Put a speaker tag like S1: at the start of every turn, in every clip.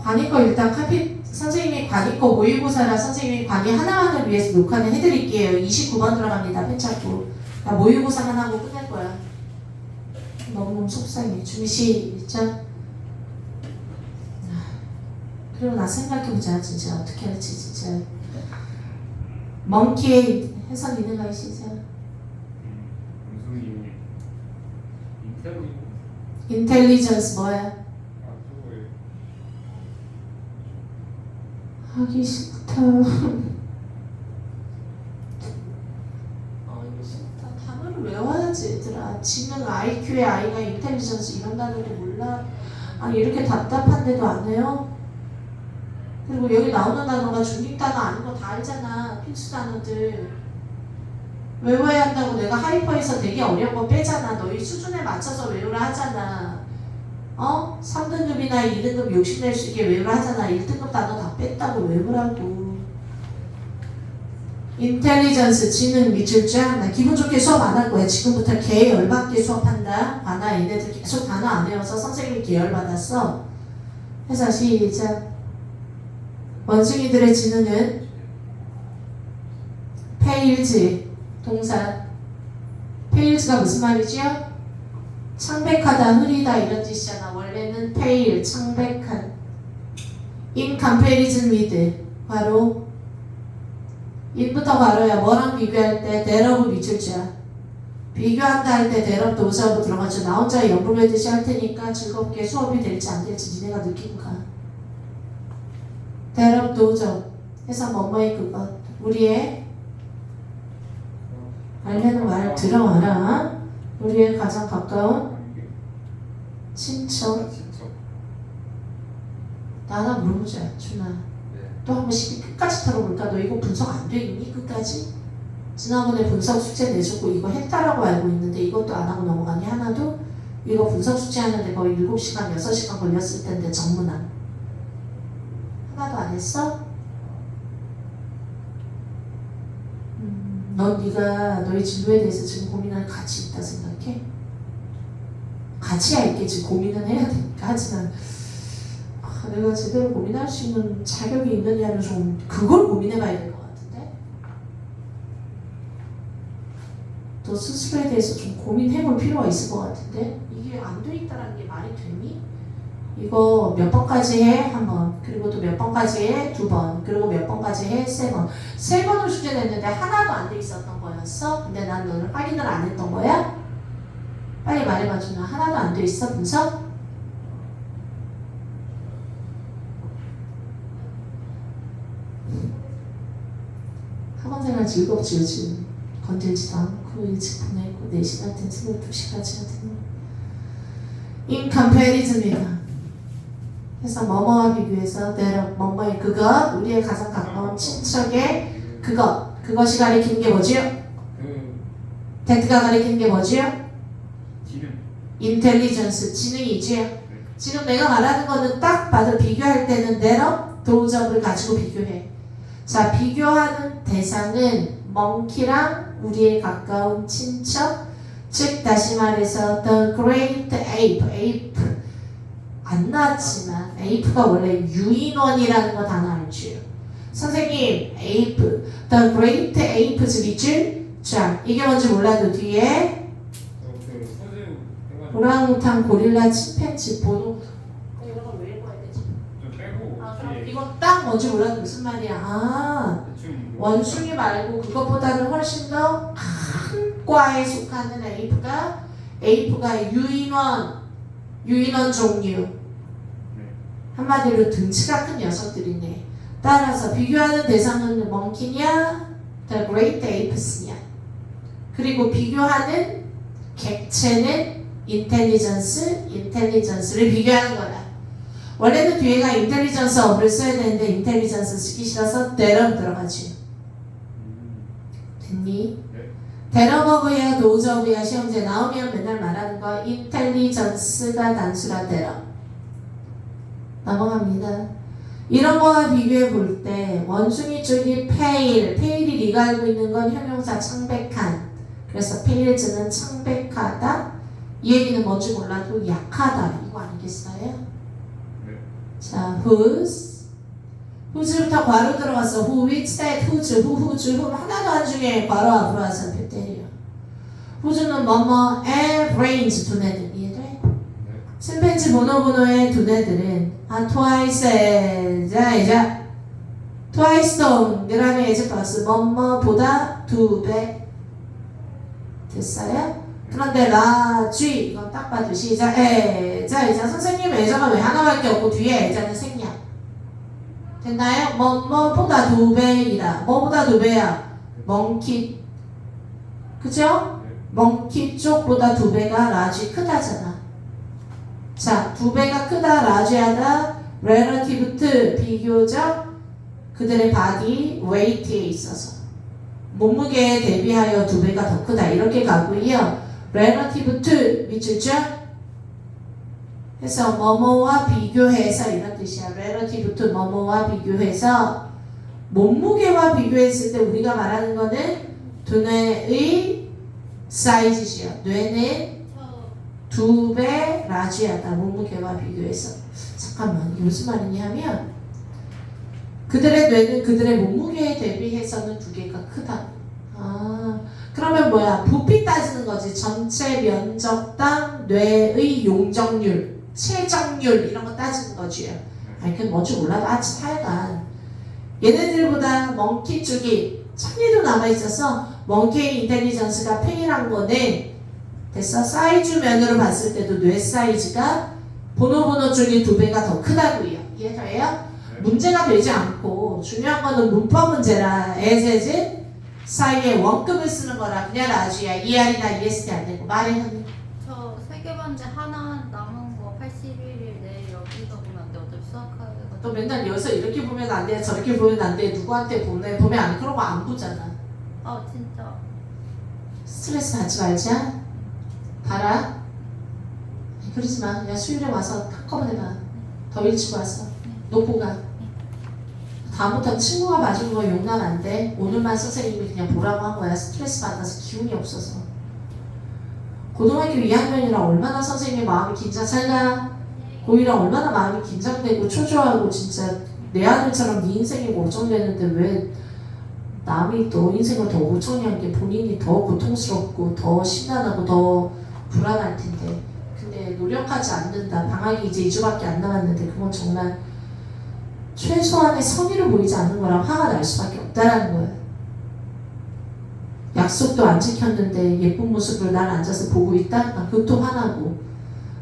S1: 관이 거 일단 선생님이 관이 거 모의고사라 선생님이 관이 하나만을 위해서 녹화는 해드릴게요. 29번 들어갑니다. 펜차고. 나 모의고사만 하고 끝낼 거야. 너무너무 속상해. 준비 시작. 그리고 나 생각해보자. 진짜 어떻게 할지 진짜. 멍키의 해석 있는가 시작.
S2: 무슨
S1: 인텔리전스 뭐야?
S2: 저거예요.
S1: 하기 싫다. 이거 싫다. 단어를 외워야지 얘들아. 지는 IQ의 I가 인텔리전스 이런 단어도 몰라. 아니 이렇게 답답한데도 안 해요? 그리고 여기 나오는 단어가 중립 단어 아닌 거 다 알잖아. 필수 단어들. 외워야 한다고 내가 하이퍼에서 되게 어려운 거 빼잖아. 너희 수준에 맞춰서 외우라 하잖아. 3등급이나 2등급 욕심낼 수 있게 외우라 하잖아. 1등급 단어 다 뺐다고 외우라고. 인텔리전스, 지능, 미술자. 나 기분 좋게 수업 안 할 거야. 지금부터 개 열받게 수업한다. 봐나 얘네들 계속 단어 안 외워서 선생님이 개 열받았어. 해서 시작. 원숭이들의 지능은 페일즈, 동사. 페일즈가 무슨 말이지요? 창백하다, 흐리다 이런 뜻이잖아. 원래는 페일, 창백한. In comparison with, 괄호. in부터 괄호야. 뭐랑 비교할 때 대럽을 미출자. 비교한다 할 때 대럽 동사로 들어가죠. 나 혼자 연구하듯이 할 테니까 즐겁게 수업이 될지 안 될지 니네가 느끼고 가. 대럽 도적 해서 뭐뭐의 그것. 우리의 알려는 말 들어와라. 우리의 가장 가까운 친척. 나 하나 물어보자. 준아. 또 한 번씩 끝까지 털어볼까? 너 이거 분석 안 돼 있니? 끝까지? 지난번에 분석 숙제 내줬고 이거 했다라고 알고 있는데 이것도 안 하고 넘어가니? 하나도? 이거 분석 숙제 하는데 거의 7시간, 6시간 걸렸을 텐데 정문안. 하나도 안 했어? 넌 네가 너의 진로에 대해서 지금 고민할 가치 있다 생각해? 가치야 있게 지금 고민은 해야 되니까. 하지만 내가 제대로 고민할 수 있는 자격이 있느냐는 좀 그걸 고민해봐야 될 것 같은데. 너 스스로에 대해서 좀 고민해볼 필요가 있을 것 같은데. 이게 안 돼 있다라는 게 말이 되니? 이거 몇 번까지 해? 한 번. 그리고 또 몇 번까지 해? 2번. 그리고 몇 번까지 해? 3번. 3번을 숙제 냈는데 하나도 안 돼 있었던 거였어? 근데 난 너를 확인을 안 했던 거야? 빨리 말해봐 준아. 하나도 안 돼 있어? 분석? 학원생활 즐겁지요 지금. 건들지도 않고 일찍 보내고 4시간 된 새벽 2시까지 하더니. In comparison이다. 그래서 뭐뭐와 비교해서 대략 뭐뭐의 그것, 우리의 가장 가까운 친척의 그것이 가리키는 게 뭐지요? that가 가리키는 게 뭐지요? 인텔리전스, 지능이지요. 지금 내가 말하는 거는 딱 봐도 비교할 때는 대략 도우접을 가지고 비교해. 자, 비교하는 대상은 멍키랑 우리의 가까운 친척, 즉 다시 말해서 the great ape 안 나왔지만 ape가 원래 유인원이라는 거 단어 알죠? 선생님, ape, the great ape's 밑줄. 자, 이게 뭔지 몰라도 뒤에 오랑우탄, 고릴라, 침팬지, 보노. 이런 걸 왜 읽어야 되지? 그럼 이거 딱 뭔지 몰라도 무슨 말이야? 원숭이 말고 그것보다는 훨씬 더 큰 과에 속하는 에이프가 유인원 종류. 한마디로 등치가 큰 녀석들이네. 따라서 비교하는 대상은 멍키냐, the great apes냐. 그리고 비교하는 객체는 인텔리전스를 비교하는 거다. 원래는 뒤에가 인텔리전스 어를 써야 되는데 인텔리전스 쓰기 싫어서 대럼 들어가지. 됐니? 대럼어브야 노즈어브야 시험지에 나오면 맨날 말하는 거 인텔리전스가 단수라 대럼. 넘어갑니다. 이런 거와 비교해 볼 때 원숭이 쪽이 페일이 네가 알고 있는 건 형용사 창백한. 그래서 페일즈는 창백하다. 이 얘기는 뭔지 몰라도 약하다. 이거 아니겠어요? 자, whose부터 괄호 들어갔어. who, which, that, whose, who 하나도 안 중요해. 괄호 앞으로 와서 표 때려. whose는 뭐뭐의 brains 두뇌들. 이해돼? 침팬지 보노보노의 두뇌들은 twice twice 동그라미 as plus 뭐뭐보다 2배 됐어요? 그런데 large 이건 딱 봐도 시작 애자 선생님 애자가 왜 하나밖에 없고 뒤에 애자는 생략 됐나요? 뭐뭐보다 2배이다 뭐보다 2배야? 멍키 그죠? 멍키 쪽보다 2배가 large 크다잖아 자 2배가 크다 large하다 relative to 비교적 그들의 body weight에 있어서 몸무게에 대비하여 2배가 더 크다 이렇게 가고요. relative to 밑줄죠? 해서 뭐뭐와 비교해서 이런 뜻이야. relative to 뭐뭐와 비교해서 몸무게와 비교했을 때 우리가 말하는 거는 두뇌의 사이즈죠. 뇌는 2배 라지하다 몸무게와 비교해서. 잠깐만 이게 무슨 말이냐 하면 그들의 뇌는 그들의 몸무게에 대비해서는 2개가 크다. 그러면 뭐야? 부피 따지는 거지. 전체 면적당 뇌의 용적률, 체적률 이런 거 따지는 거지. 아니 그건 뭔지 몰라도 하여간 얘네들보다 멍키 쪽이 천리도 남아있어서 멍키의 인텔리전스가 팽이란 거는 됐어? 사이즈 면으로 봤을 때도 뇌 사이즈가 보노보노 쪽이 2배가 더 크다고요. 이해돼요? 문제가 되지 않고 중요한 거는 문법 문제라 as 사이에 원급을 쓰는 거라 그냥 아주야 ER이나 EST 안 되고 말해 언니.
S2: 저 세계반지 하나 남은 거 81일 내일 여기서 보면 안 돼. 어차피 수학하거든.
S1: 또 맨날 여기서 이렇게 보면 안 돼 저렇게 보면 안 돼 누구한테 보면 안 돼 그런 거 안 보잖아.
S2: 진짜.
S1: 스트레스 받지 말자. 봐라. 그러지 마. 야 수요일에 와서 한꺼번에 봐. 더 일찍 와서 놓고 가. 다음부터는 친구가 봐주는 거 용납 안 돼. 오늘만 선생님이 그냥 보라고 한 거야. 스트레스 받아서 기운이 없어서. 고등학교 2학년이라 얼마나 선생님의 마음이 잘가. 고1이라 얼마나 마음이 긴장되고 초조하고 진짜 내 아들처럼 네 인생이 걱정되는데 왜 남이 너 인생을 더 걱정한 게 본인이 더 고통스럽고 더 심란하고 더 불안할 텐데. 근데 노력하지 않는다. 방학이 이제 2주밖에 안 남았는데 그건 정말 최소한의 성의를 보이지 않는 거랑 화가 날 수밖에 없다라는 거예요. 약속도 안 지켰는데 예쁜 모습을 날 앉아서 보고 있다? 그것도 화나고.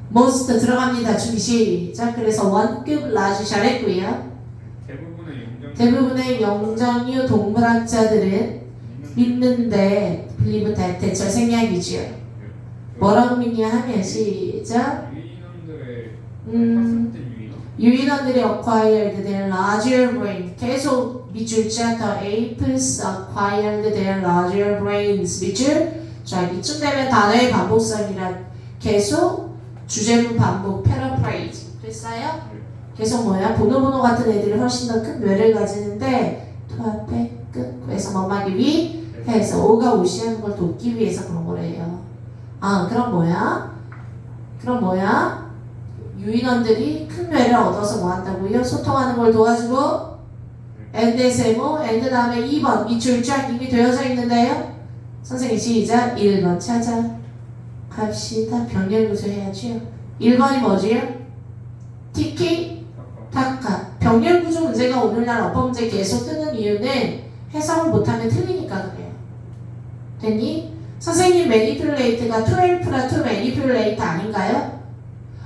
S1: 몬스터 들어갑니다. 준비 시작. 그래서 원급 라지 잘했고요. 대부분의 영정유 동물학자들은 믿는데 believe that 대처 생략이지요. 뭐라고 믿냐 하면 시작. 유인원들이 acquired their larger brain. 계속 밑줄자 the apes acquired their larger brains. 밑줄. 자 이쯤 되면 단어의 반복성이라 계속 주제문 반복 paraphrase. 됐어요? 계속 뭐야? 보노보노 같은 애들이 훨씬 더 큰 뇌를 가지는데 토합해 끝. 그래서 뭐하기 위 해서 오가 오시하는 걸 돕기 위해서 그런 거래요. 그럼 뭐야? 유인원들이 큰 뇌를 얻어서 뭐 한다고요? 소통하는 걸 도와주고 and 세모 and 다음에 2번 밑줄 쫙 이미 되어져 있는데요. 선생님 시작. 1번 찾아 갑시다. 병렬 구조해야죠. 1번이 뭐지요? 티키 타카. 병렬 구조 문제가 오늘날 어법 문제 계속 뜨는 이유는 해석을 못하면 틀리니까 그래요. 됐니? 선생님 매니플레이트가 12라 to 매니플레이트 아닌가요?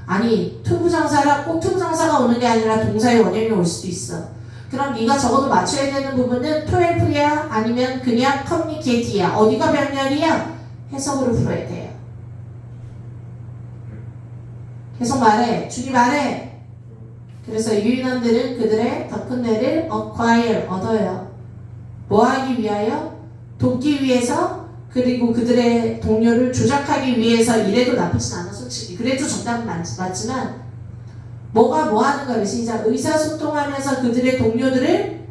S1: 아니 투부정사라 꼭 투부정사가 오는 게 아니라 동사의 원형이 올 수도 있어. 그럼 네가 적어도 맞춰야 되는 부분은 12야 아니면 그냥 커뮤니케이트야. 어디가 병렬이야? 해석으로 풀어야 돼요. 계속 말해. 준이 말해. 그래서 유인원들은 그들의 더 큰 뇌를 acquire 얻어요. 뭐 하기 위하여? 돕기 위해서 그리고 그들의 동료를 조작하기 위해서 이래도 나쁘진 않아 솔직히. 그래도 정답은 맞지만 뭐가 뭐 하는 거를 시작. 의사소통하면서 그들의 동료들을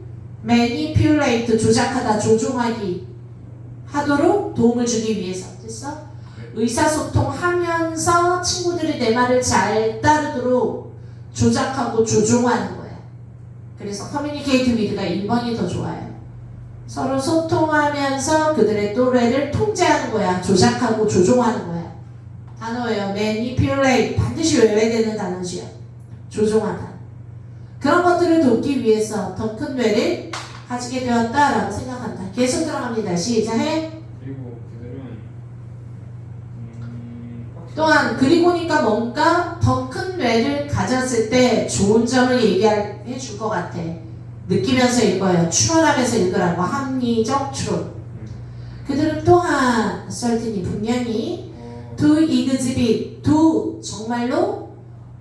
S1: manipulate 조작하다 조종하기 하도록 도움을 주기 위해서. 됐어? 의사소통하면서 친구들이 내 말을 잘 따르도록 조작하고 조종하는 거야. 그래서 communicate with가 1번이 더 좋아요. 서로 소통하면서 그들의 또래를 통제하는 거야. 조작하고 조종하는 거야. 단어예요. manipulate. 반드시 외워야 되는 단어지요. 조종하다. 그런 것들을 돕기 위해서 더 큰 뇌를 가지게 되었다라고 생각한다. 계속 들어갑니다. 시작해.
S3: 그리고 그들은
S1: 또한 그리고니까 뭔가 더 큰 뇌를 가졌을 때 좋은 점을 얘기해 줄 것 같아. 느끼면서 읽어요. 추론하면서 읽으라고. 합리적 추론. 그들은 또한 certainly 분명히 to exhibit, to 정말로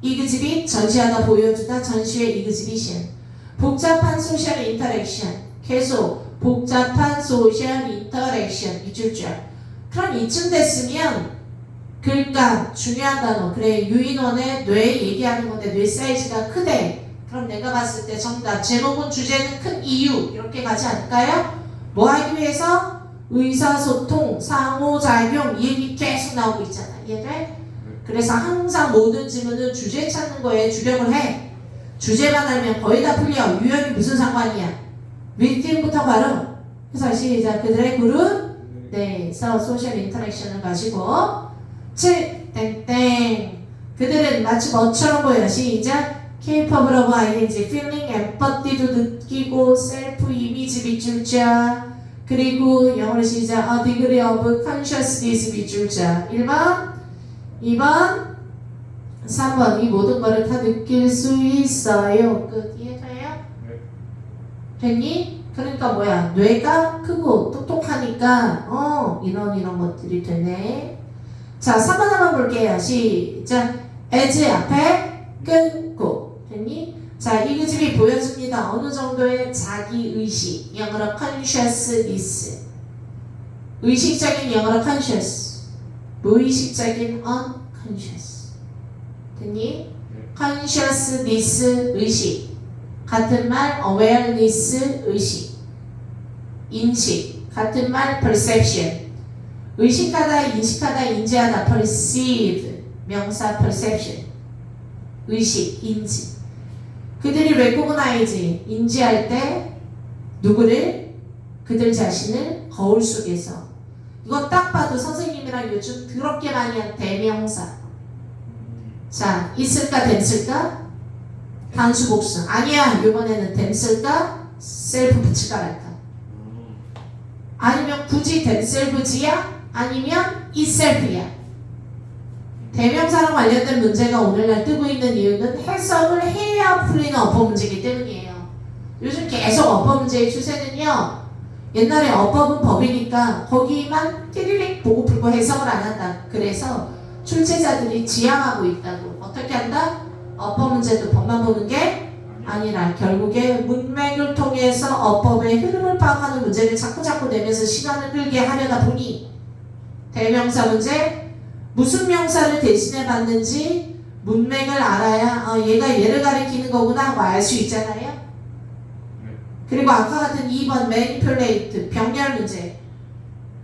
S1: exhibit 전시하다 보여주다 전시의 exhibition 복잡한 소셜 인터랙션 계속 복잡한 소셜 인터랙션 이줄 줄. 그럼 이쯤 됐으면 글감 중요한 단어 그래 유인원의 뇌 얘기하는 건데 뇌 사이즈가 크대. 그럼 내가 봤을 때 정답 제목은 주제는 큰 이유 이렇게 가지 않을까요? 뭐 하기 위해서? 의사소통, 상호작용 이 얘기 계속 나오고 있잖아. 이해돼? 그래서 항상 모든 질문은 주제 찾는 거에 주력을 해. 주제만 알면 거의 다 풀려. 유형이 무슨 상관이야? 윗팀부터 바로. 그래서 시작. 그들의 그룹 네, 소셜 인터랙션을 가지고 7. 땡땡. 그들은 마치 뭐처럼 보여. 시작. capable of ing, feeling, empathy도 느끼고 셀프 이미지 밑줄 자. 그리고 영어로 시작. a degree of consciousness 밑줄 자. 1번, 2번, 3번. 이 모든 거를 다 느낄 수 있어요. 끝. 이해돼요?
S3: 네.
S1: 됐니? 그러니까 뭐야? 뇌가 크고 똑똑하니까 이런 것들이 되네. 자, 3번 한번 볼게요. 시작. as 앞에 끊고. 됐니? 자, 이 집이 보여줍니다. 어느 정도의 자기의식. 영어로 consciousness. 의식적인 영어로 conscious. 무의식적인 unconscious. 됐니? consciousness 의식. 같은 말 awareness 의식. 인식. 같은 말 perception. 의식하다, 인식하다, 인지하다 perceive. 명사 perception. 의식, 인지. 그들이 recognize, 인지할 때 누구를? 그들 자신을 거울 속에서. 이거 딱 봐도 선생님이랑 요즘 더럽게 많이 한 대명사. 자, 있을까 됨쓸까? 단수 복수. 아니야. 이번에는 됨쓸까? 셀프 붙일까 말까? 아니면 굳이 됨셀프지야? 아니면 itself야. 대명사랑 관련된 문제가 오늘날 뜨고 있는 이유는 해석을 해야 풀리는 어법 문제이기 때문이에요. 요즘 계속 어법 문제의 추세는요. 옛날에 어법은 법이니까 거기만 띠리릭 보고 풀고 해석을 안 한다. 그래서 출제자들이 지향하고 있다고. 어떻게 한다? 어법 문제도 법만 보는 게 아니라 결국에 문맥을 통해서 어법의 흐름을 파악하는 문제를 자꾸 내면서 시간을 끌게 하려다 보니 대명사 문제 무슨 명사를 대신해 봤는지 문맥을 알아야 얘가 얘를 가리키는 거구나 하고 알 수 있잖아요. 그리고 아까 같은 2번 manipulate 병렬 문제.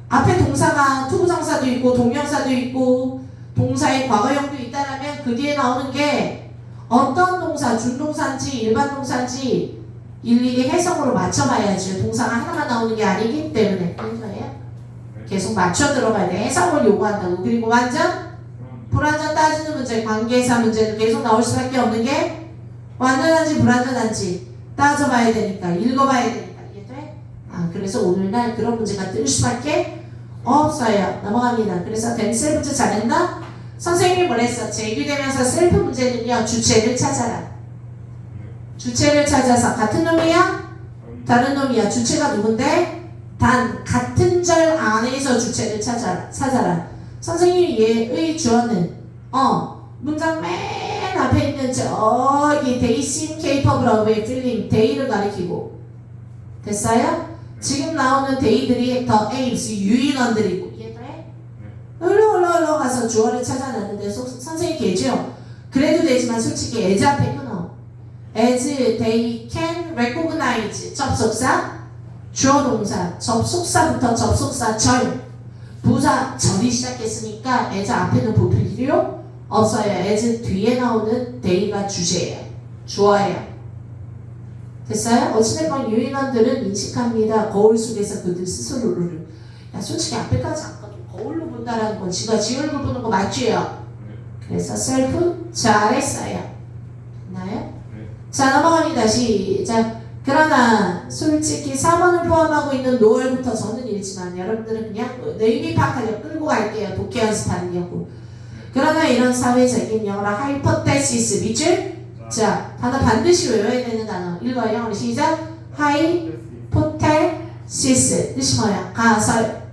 S1: 앞에 동사가 투부정사도 있고 동명사도 있고 동사의 과거형도 있다라면 그 뒤에 나오는 게 어떤 동사, 준동사인지 일반 동사인지 일일이 해석으로 맞춰봐야죠. 동사가 하나만 나오는 게 아니기 때문에. 그래서요. 계속 맞춰 들어가야 돼. 해석을 요구한다고. 그리고 완전 불완전 따지는 문제, 관계사 문제도 계속 나올 수밖에 없는 게 완전한지 불완전한지 따져봐야 되니까, 읽어봐야 되니까. 이해돼? 그래서 오늘날 그런 문제가 뜰 수밖에 없어요. 넘어갑니다. 그래서 댐셀부터 잘했나? 선생님이 뭐랬어? 제규되면서 셀프 문제는요. 주체를 찾아라. 주체를 찾아서 같은 놈이야? 다른 놈이야. 주체가 누군데? 단 같은 절 안에서 주체를 찾아라. 선생님이 얘의 주어는 문장 맨 앞에 있는 저기 they seem capable of feeling they를 가리키고 됐어요? 지금 나오는 they들이 the aims 유인원들이고 이해돼? 흘러 가서 주어를 찾아놨는데 선생님 계죠? 그래도 되지만 솔직히 as 앞에 끊어. as they can recognize 접속사 주어 동사 접속사부터 접속사 절 부사 절이 시작했으니까 as 앞에는 볼 필요 없어요. as 뒤에 나오는 they가 주제예요. 주어예요. 됐어요? 어찌됐건 유인원들은 인식합니다. 거울 속에서 그들 스스로를. 야, 솔직히 앞에까지 안 가도 거울로 본다라는 건 지가 지 얼굴 보는 거 맞지요? 그래서 셀프 잘했어요. 됐나요? 자, 넘어갑니다. 시작. 그러나 솔직히 4번을 포함하고 있는 노을부터 저는 읽지만 여러분들은 그냥 의미 파악하려 끌고 갈게요. 독해 연습하려고. 그러나 이런 사회적인 영어로 하이퍼테시스 밑줄. 자, 단어 반드시 외워야 되는 단어. 읽어요. 영어로 시작. 하이포테시스 뜻이 뭐야? 가설.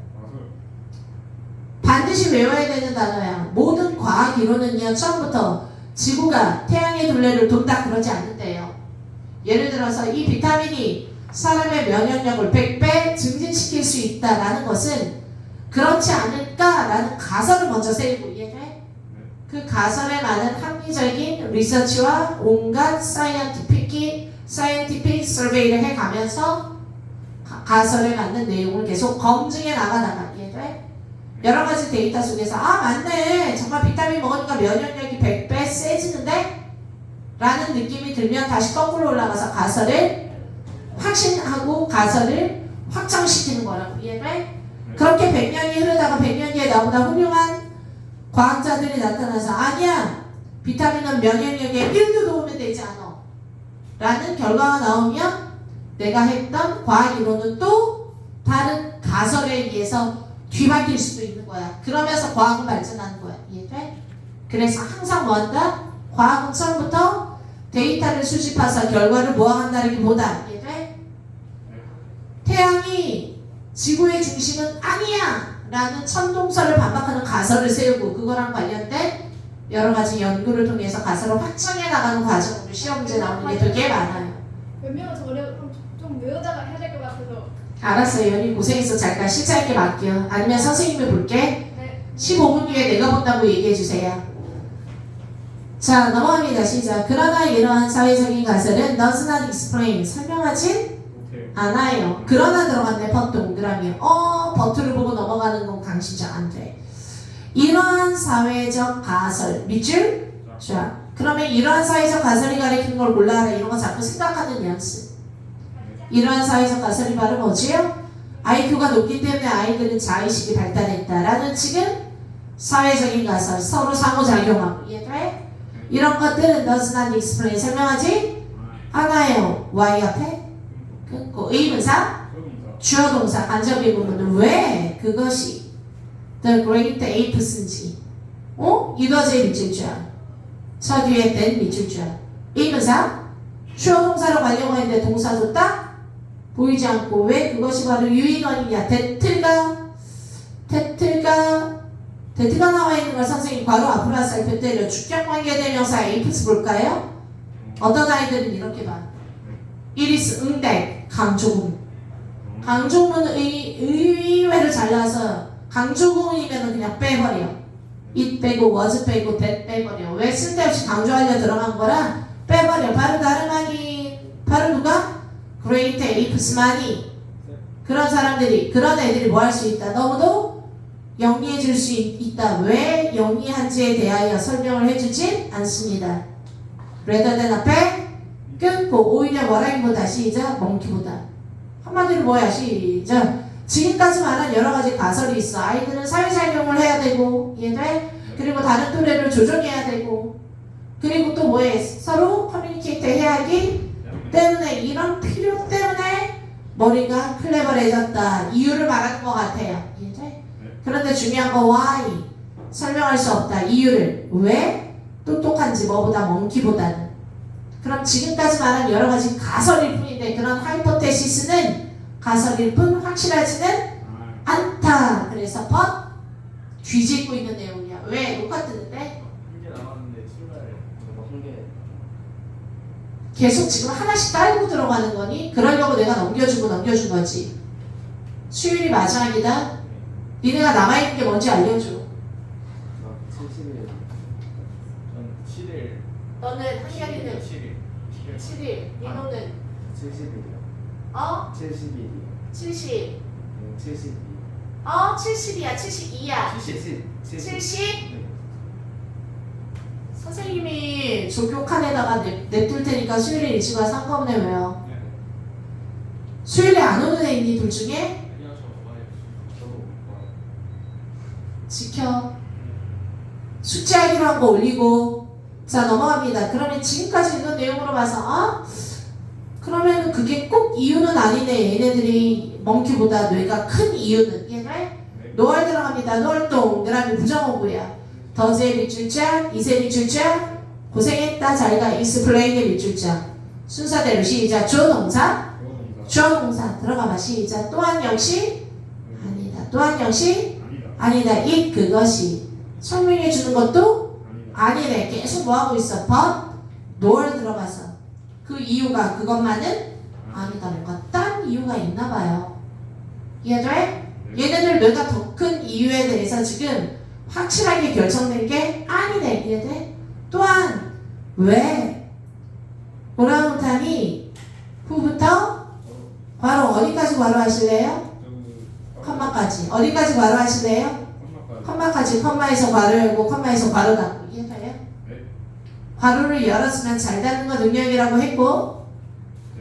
S1: 반드시 외워야 되는 단어야. 모든 과학 이론은요, 처음부터 지구가 태양의 둘레를 돈다 그러지 않는데요. 예를 들어서 이 비타민이 사람의 면역력을 100배 증진시킬 수 있다라는 것은 그렇지 않을까라는 가설을 먼저 세우고, 이해돼? 그 가설에 많은 합리적인 리서치와 온갖 사이언티픽 서베이를 해가면서 가설에 맞는 내용을 계속 검증해 나가다가, 이해돼? 여러 가지 데이터 속에서 아 맞네 정말 비타민 먹으니까 면역력이 100배 세지는데? 라는 느낌이 들면 다시 거꾸로 올라가서 가설을 확신하고 가설을 확정시키는 거라고, 이해돼? 그렇게 100년이 흐르다가 100년 뒤에 나보다 훌륭한 과학자들이 나타나서 아니야 비타민은 면역력에 1도 도움이 되지 않아 라는 결과가 나오면 내가 했던 과학 이론은 또 다른 가설에 의해서 뒤바뀔 수도 있는 거야. 그러면서 과학은 발전하는 거야. 이해돼? 그래서 항상 뭐한다? 과학은 처음부터 데이터를 수집해서 결과를 모아간다기보다, 이해돼? 태양이 지구의 중심은 아니야 라는 천동설을 반박하는 가설을 세우고 그거랑 관련된 여러 가지 연구를 통해서 가설을 확정해 나가는 과정으로 시험 문제 나오는 게 되게 많아요.
S3: 몇 명은 좀 외우다가 해야 될 것 같아서.
S1: 알았어요. 연이 고생해서 잠깐 실장에게 맡겨. 아니면 선생님이 볼게.
S3: 네.
S1: 15분 뒤에 내가 본다고 얘기해 주세요. 자, 넘어갑니다. 시작. 그러나 이러한 사회적인 가설은 does not explain 설명하진 않아요. 그러나 들어갔네. but 동그라미. 버트를 보고 넘어가는 건 강시장 안 돼. 이러한 사회적 가설 밑줄. 자, 그러면 이러한 사회적 가설이 가리키는 걸 골라라. 이런 거 자꾸 생각하는 연습. 이러한 사회적 가설이 바로 뭐지요? IQ가 높기 때문에 아이들은 자의식이 발달했다라는 지금 사회적인 가설, 서로 상호작용하고, 이해돼? 이런 것들은 does not explain 설명하지 않아요. Y 앞에 끊고 의문사, 주어 동사, 간접의 부분은 왜 그것이 the great apes인지 이것의 밑줄줄 저 뒤에 된 밑줄줄 의문사, 주어 동사로 관용어 있는데 동사도 딱 보이지 않고 왜 그것이 바로 유인원이냐. 대트가 나와 있는 걸 선생님 바로 앞으로 살펴드려. 주격관계대명사 에이프스 볼까요? 어떤 아이들은 이렇게 봐. 이리스 응대 강조금. 강조금은 의외로 잘나서 강조금이면 그냥 빼버려. it 빼고 was 빼고 that 빼버려. 왜 쓸데없이 강조하려 들어간 거라 빼버려. 바로 다름 아닌 바로 누가? great apes만이 그런 사람들이 그런 애들이 뭐 할 수 있다. 너무도 영리해 줄 수 있다. 왜 영리한지에 대하여 설명을 해주진 않습니다. rather than 앞에 끊고 오히려 뭐라기보다 시작 멍키보다 한마디로 뭐야 시작 지금까지 말한 여러 가지 가설이 있어. 아이들은 사회작용을 해야 되고 이해돼? 그리고 다른 또래를 조종해야 되고 그리고 또 뭐해 서로 커뮤니케이트 해야 하기 때문에 이런 필요 때문에 머리가 클레버해졌다. 이유를 말하는 것 같아요. 이해돼? 그런데 중요한 거 why 설명할 수 없다. 이유를 왜 똑똑한지 뭐보다 멍키보다는. 그럼 지금까지 말한 여러 가지 가설일 뿐인데 그런 하이포테시스는 가설일 뿐 확실하지는 않다. 그래서 but 뒤집고 있는 내용이야. 왜? 녹화 뜨는데?
S4: 한개 남았는데 출발 한 개.
S1: 계속 지금 하나씩 깔고 들어가는 거니? 그러려고 내가 넘겨준 거지. 수요일이 마지막이다. 니네가 남아있는 게 뭔지 알려줘.
S4: 70일. 전 7일.
S1: 너는 한결이는
S4: 7일.
S1: 7일. 니노는
S4: 70일이요. 70일.
S1: 70.
S4: 72.
S1: 70이야. 72야.
S4: 70.
S1: 70. 선생님이 조교 칸에다가 냅둘 테니까 수요일에 일치가 상관없네. 왜요?
S4: 네.
S1: 수요일에 안 오는 애 있니? 둘 중에?
S4: 아니요, 저 와요. 저도 와요.
S1: 지켜. 숙제하기로 한 거 올리고. 자, 넘어갑니다. 그러면 지금까지 읽은 내용으로 봐서 그러면 그게 꼭 이유는 아니네. 얘네들이 멍키보다 뇌가 큰 이유는. 이해돼?
S4: 네.
S1: 노알 들어갑니다. 노알동. 그다음에 부정어구야. 더즈의 밑줄자, 이세 밑줄자. 고생했다. 자기가 익스플레인의 밑줄자. 순서대로 시작. 주어 동사. 주어 동사. 들어가봐. 시작. 또한 역시 아니다. 또한 역시
S4: 아니다.
S1: 아니다. 이 그것이 설명해 주는 것도
S4: 아니다.
S1: 아니래. 계속 뭐 하고 있어? but nor 들어가서 그 이유가 그것만은 아니다. 뭔가 딴 이유가 있나 봐요. 이해돼? 얘네들 뇌가 더 큰 이유에 대해서 지금 확실하게 결정된 게 아니래. 이해돼? 또한 왜 오랑우탄이 후부터 바로 어디까지 바로 하실래요? 컴마까지. 어디까지 바로 하실래요? 컴마까지. 컴마에서 괄호 열고 컴마에서 괄호 닫고. 이해돼요?
S4: 네.
S1: 괄호를 열었으면 잘 닫는 거 능력이라고 했고,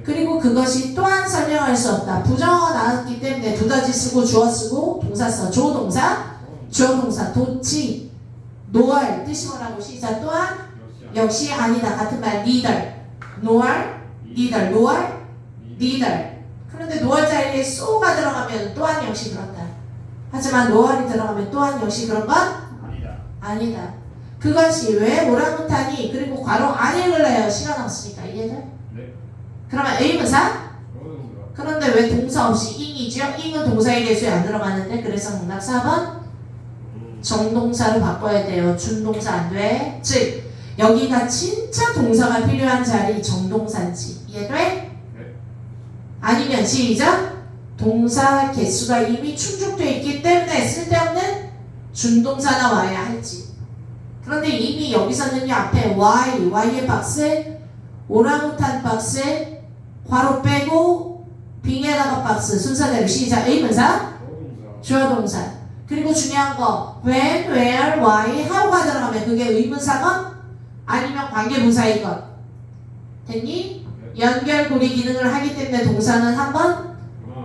S1: 그리고 그것이 또한 설명할 수 없다. 부정어가 나왔기 때문에 두더지 쓰고 주어 쓰고 동사 써. 조동사, 주어 동사, 도치, 노알 뜻이 뭐라고 시작. 또한 역시 아니다. 같은 말 neither, nor, neither, nor, neither. 그런데 노알 자리에 so가 들어가면 또한 역시 그렇다. 하지만 노알이 들어가면 또한 역시 그런 건
S4: 아니다.
S1: 아니다. 그것이 왜 오랑우탄이 그리고 괄호 안 읽을래요. 시간 없으니까. 이해돼?
S4: 네.
S1: 그러면 의문사?
S4: 그거는
S1: 그런데 왜 동사 없이 ing이죠? ing은 동사의 개수에 안 들어가는데 그래서 정답 4번 정동사로 바꿔야 돼요. 준동사 안 돼. 즉 여기가 진짜 동사가 필요한 자리 정동사인지 이해돼?
S4: 네.
S1: 아니면 시작 동사 개수가 이미 충족되어 있기 때문에 쓸데없는 준동사나 와야 할지. 그런데 이미 여기서는요 앞에 y의 박스 오랑우탄 박스 괄호 빼고 빙에다가 박스 순서대로 시작 의문사 주어 동사 그리고 중요한 거 when, where, why, how가 들어가면 그게 의문사건 아니면 관계부사이건 됐니? 연결고리 기능을 하기 때문에 동사는 한 번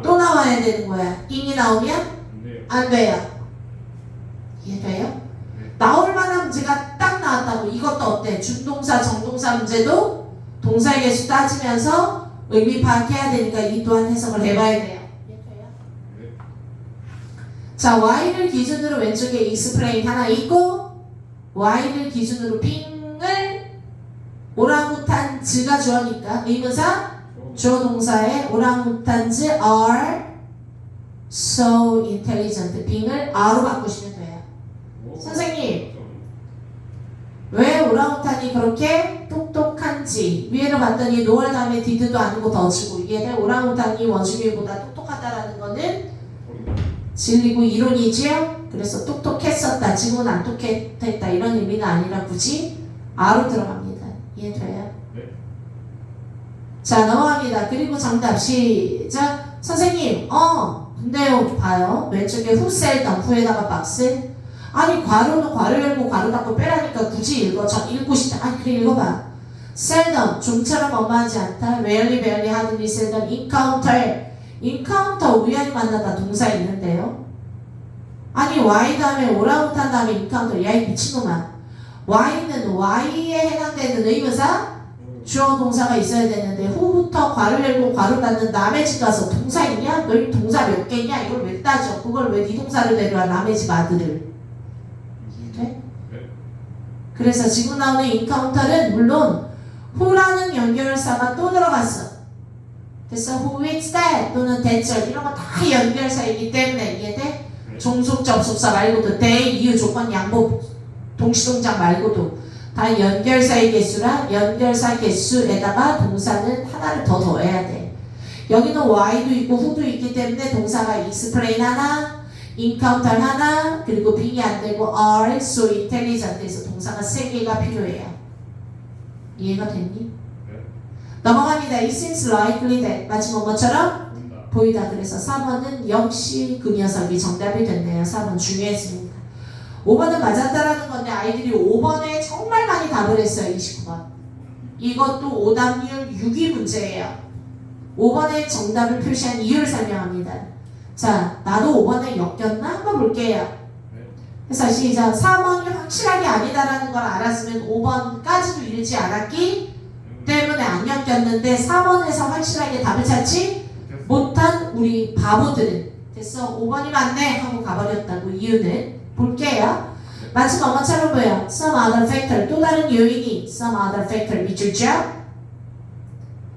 S1: 또 나와야 되는 거야. ing이 나오면 안 돼요. 이해돼요? 나올 만한 문제가 딱 나왔다고. 이것도 어때? 준동사, 정동사 문제도 동사의 개수 따지면서 의미 파악해야 되니까 이 또한 해석을 해봐야 돼요. 이해돼요? 자, y를 기준으로 왼쪽에 explain 하나 있고 y를 기준으로 빙을 오랑우탄즈가 주어니까 의문사 주어 동사에 오랑우탄즈 are so intelligent 빙을 are로 바꾸시면 돼요. 선생님 왜 오랑우탄이 그렇게 똑똑한지 위에를 봤더니 노을 다음에 did도 아니고 더치고 이게 오랑우탄이 원숭이보다 똑똑하다라는 거는 진리고 이론이지요. 그래서 똑똑했었다 지금은 안 똑똑했다 이런 의미가 아니라 굳이 a로 들어갑니다. 이해돼요?
S4: 네.
S1: 자 넘어갑니다. 그리고 정답 시작. 선생님 근데요 봐요 왼쪽에 who seldom who에다가 박스 아니 괄호는 괄호 열고 괄호 닫고 빼라니까 굳이 읽어. 읽고 싶다. 아니 그래 읽어봐. seldom 좀처럼 어마하지 않다. rarely, barely, hardly, seldom, encounter 우연히 만나다 동사 있는데요. 아니 y 다음에 오랑우탄 다음에 encounter 야 이 미친놈아. y는 y에 해당되는 의문사 주어 동사가 있어야 되는데 후부터 괄호 열고 괄호 닫는 남의 집 가서 동사 있냐? 너희 동사 몇 개냐? 이걸 왜 따져? 그걸 왜 네 동사를 데려와 남의 집 아들을. 돼? 그래서 지금 나오는 encounter는 물론 who라는 연결사가 또 들어갔어. 그래서 who is that 또는 대절 이런 거 다 연결사이기 때문에 이해돼? 종속 접속사 말고도 대, 이유, 조건, 양보, 동시동작 말고도 다 연결사의 개수라 연결사 개수에다가 동사는 하나를 더 더해야 돼. 여기는 y도 있고 who도 있기 때문에 동사가 explain 하나 encounter 하나 그리고 빙이 안 되고 are so intelligent에서 동사가 3개가 필요해요. 이해가 됐니?
S4: 네.
S1: 넘어갑니다. It seems likely that 마치 뭐뭐처럼
S4: 보인다.
S1: 보이다. 그래서 4번은 역시 그 녀석이 정답이 됐네요. 4번 중요했습니다. 5번은 맞았다라는 건데 아이들이 5번에 정말 많이 답을 했어요. 29번. 이것도 오답률 6위 문제예요. 5번에 정답을 표시한 이유를 설명합니다. 자, 나도 5번에 엮였나? 한번 볼게요. 그래서 시작. 4번이 확실하게 아니다라는 걸 알았으면 5번까지도 읽지 않았기 때문에 안 엮였는데 4번에서 확실하게 답을 찾지 못한 우리 바보들은 됐어. 5번이 맞네 하고 가버렸다고. 이유는 볼게요. 마침 엄마처럼 보여. Some other factor. 또 다른 요인이 some other factor 밑줄죠.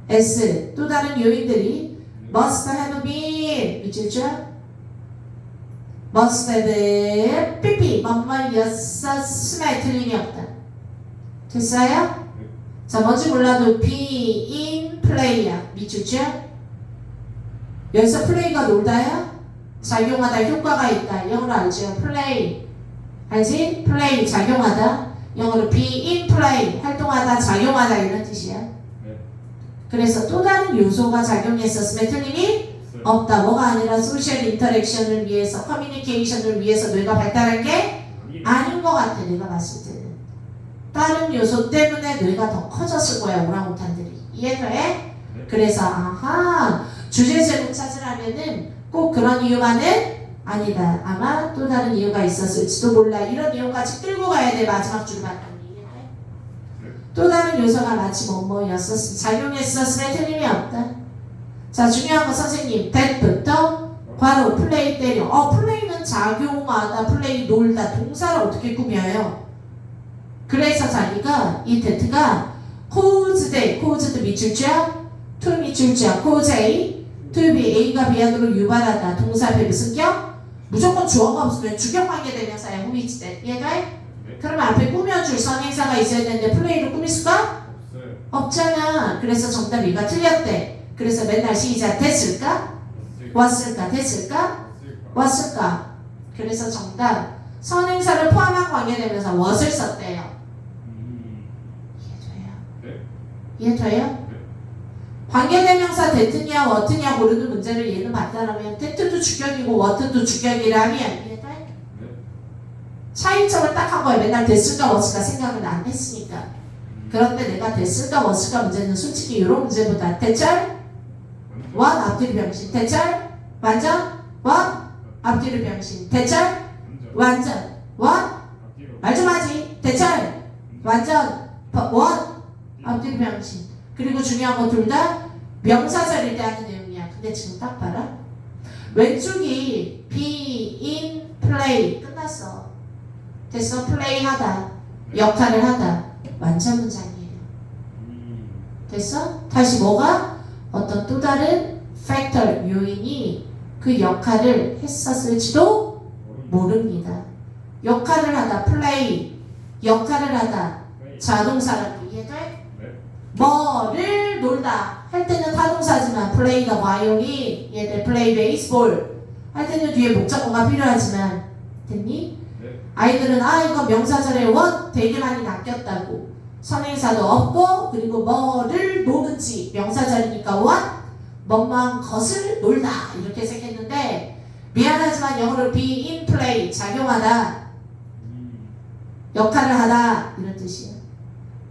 S1: S. 또 다른 요인들이 must have been 밑줄죠. must have 삐삐 뭐뭐였었음에 틀림이 없다. 됐어요? 자, 뭔지 몰라도 be in play야. 밑줄죠. 여기서 play가 놀다야? 작용하다 효과가 있다. 영어로 알죠? play. 알지? play 작용하다. 영어로 be in play 활동하다 작용하다 이런 뜻이야. 그래서 또 다른 요소가 작용했었음에 틀림이 없다. 뭐가 아니라 소셜 인터랙션을 위해서 커뮤니케이션을 위해서 뇌가 발달한 게 아닌 것 같아. 내가 봤을 때는 다른 요소 때문에 뇌가 더 커졌을 거야. 오랑우탄들이. 이해돼? 그래서 아하 주제 제목 찾으라면은 꼭 그런 이유만은 아니다. 아마 또 다른 이유가 있었을지도 몰라. 이런 이유까지 끌고 가야 돼. 마지막 줄을 봤더니. 또 다른 요소가 마치 뭐뭐였었음 작용했었음에 틀림이 없다. 자, 중요한 거 선생님 that부터 괄호 플레이 때려. 플레이는 작용하다 플레이 놀다 동사를 어떻게 꾸며요? 그래서 자기가 이 that가 caused 밑줄자 to 밑줄자 cause A to be A가 B하고로 유발하다 동사 앞에 무슨 격? 무조건 주어가 없으면 주격관계 대명사야. who is that? 이해돼? 그러면 앞에 꾸며줄 선행사가 있어야 되는데 플레이로 꾸밀 수가? 없잖아. 그래서 정답 2가 틀렸대. 그래서 맨날 시작 됐을까? 왔을까? 됐을까? 왔을까? 그래서 정답 선행사를 포함한 관계대명사 what을 썼대요. 이해돼요? 관계대명사 that냐 what냐 고르는 문제를 얘는 봤다라면 that도 주격이고 what도 주격이라면 이해돼? 차이점을 딱 한 거야. 맨날 됐을까 what을까 생각을 안 했으니까. 그런데 내가 됐을까 what을까 문제는 솔직히 이런 문제보다 대절 what 앞뒤로 병신 대절 완전 what 앞뒤로 병신 대절 완전 what 말 좀 하지 대절 완전 what 앞뒤로 병신. 그리고 중요한 거 둘 다 명사절일 때 하는 내용이야. 근데 지금 딱 봐라. 왼쪽이 be in play 끝났어. 됐어. 플레이 하다 역할을 하다 완전 문장이에요. 됐어? 다시 뭐가? 어떤 또 다른 팩터 요인이 그 역할을 했었을지도 모릅니다. 역할을 하다 플레이 역할을 하다 자동사라고. 이해돼? 뭐를 놀다 할 때는 타동사지만 플레이가 와용이 이해돼? 플레이 베이스볼 할 때는 뒤에 목적어가 필요하지만 됐니? 아이들은 이거 명사절에 what 되게 많이 낚였다고 선행사도 없고 그리고 뭐를 노는지 명사절이니까 what 뭐만 것을 놀다 이렇게 해석했는데 미안하지만 영어로 be in play 작용하다 역할을 하다 이런 뜻이에요.